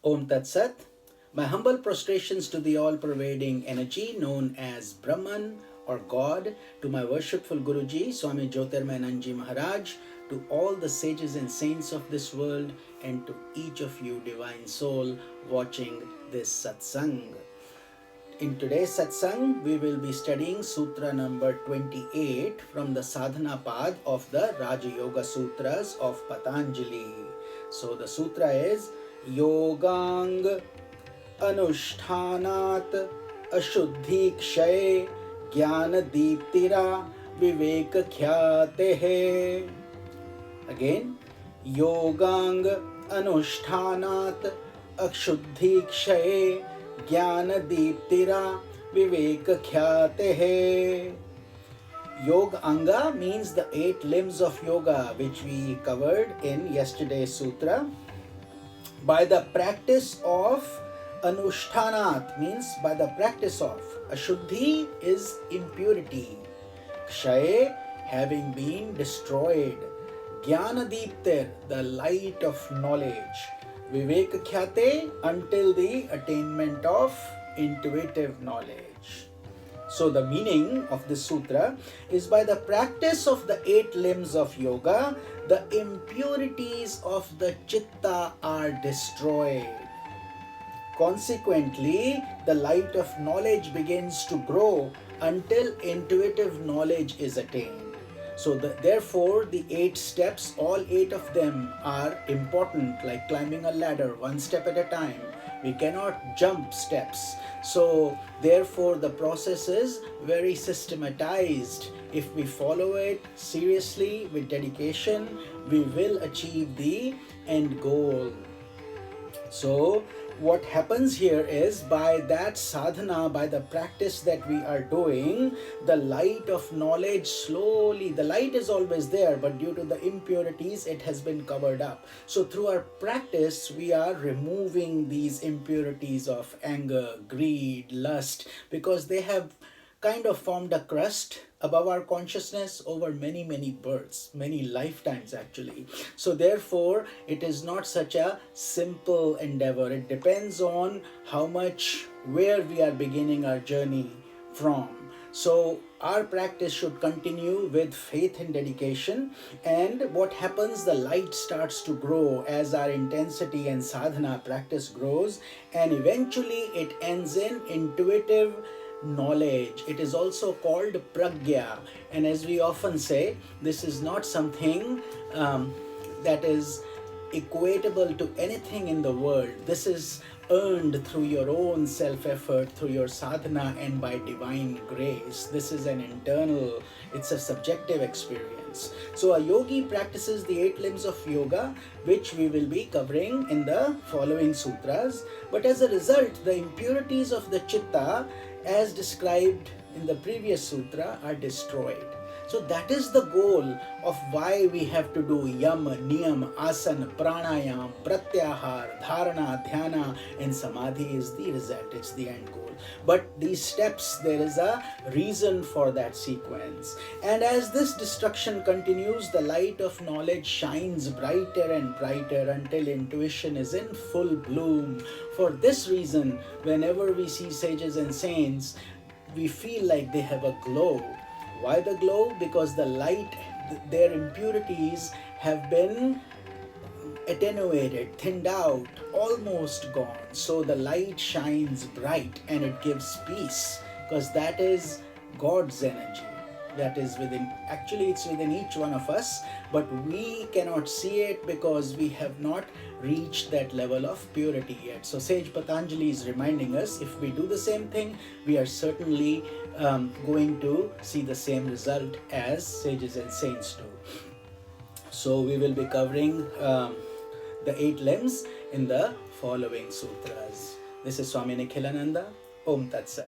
Om Tat Sat. My humble prostrations to the all-pervading energy known as Brahman or God, to my worshipful Guruji, Swami Jyotirmayananda Maharaj, to all the sages and saints of this world, and to each of you divine soul watching this satsang. In today's satsang, we will be studying Sutra number 28 from the Sadhana Pad of the Raja Yoga Sutras of Patanjali. So the sutra is Yogang Anushtanat Ashuddhi Kshay Jnana Deeptira Vivek Khyate. Again, Yogang Anushtanat Ashuddhi Kshay Jnana Deeptira Vivek Khyate. Yoga Anga means the 8 limbs of yoga, which we covered in yesterday's sutra. By the practice of Anushtanat means by the practice of. Ashuddhi is impurity. Kshay, having been destroyed. Jnana Deeptir, the light of knowledge. Vivek Khyate, until the attainment of intuitive knowledge. So the meaning of this sutra is by the practice of the 8 limbs of yoga, the impurities of the chitta are destroyed. Consequently, the light of knowledge begins to grow until intuitive knowledge is attained. So therefore, the 8 steps, all 8 of them are important, like climbing a ladder, one step at a time. We cannot jump steps. So therefore, the process is very systematized. If we follow it seriously with dedication, we will achieve the end goal. So what happens here is, by that sadhana, by the practice that we are doing, the light of knowledge slowly, the light is always there, but due to the impurities, it has been covered up. So through our practice, we are removing these impurities of anger, greed, lust, because they have kind of formed a crust above our consciousness over many births, many lifetimes actually. So therefore, it is not such a simple endeavor. It depends on how much, where we are beginning our journey from. So our practice should continue with faith and dedication, and what happens, the light starts to grow as our intensity and sadhana practice grows, and eventually it ends in intuitive knowledge. It is also called pragya, and as we often say, this is not something that is equatable to anything in the world. This is earned through your own self-effort, through your sadhana, and by divine grace. This is an internal, it's a subjective experience. So a yogi practices the 8 limbs of yoga, which we will be covering in the following sutras. But as a result, the impurities of the chitta, as described in the previous sutra, are destroyed. So that is the goal of why we have to do yam, niyam, asana, pranayam, pratyahar, dharana, dhyana, and samadhi is the result. It's the end goal. But these steps, there is a reason for that sequence. And as this destruction continues, the light of knowledge shines brighter and brighter until intuition is in full bloom. For this reason, whenever we see sages and saints, we feel like they have a glow. Why the glow? Because the light, their impurities have been attenuated, thinned out, almost gone. So the light shines bright and it gives peace, because that is God's energy. That is within, actually it's within each one of us, but we cannot see it because we have not reached that level of purity yet. So Sage Patanjali is reminding us, if we do the same thing, we are certainly going to see the same result as sages and saints do. So we will be covering the 8 limbs in the following sutras. This is Swami Nikhilananda. Om Tat Sat.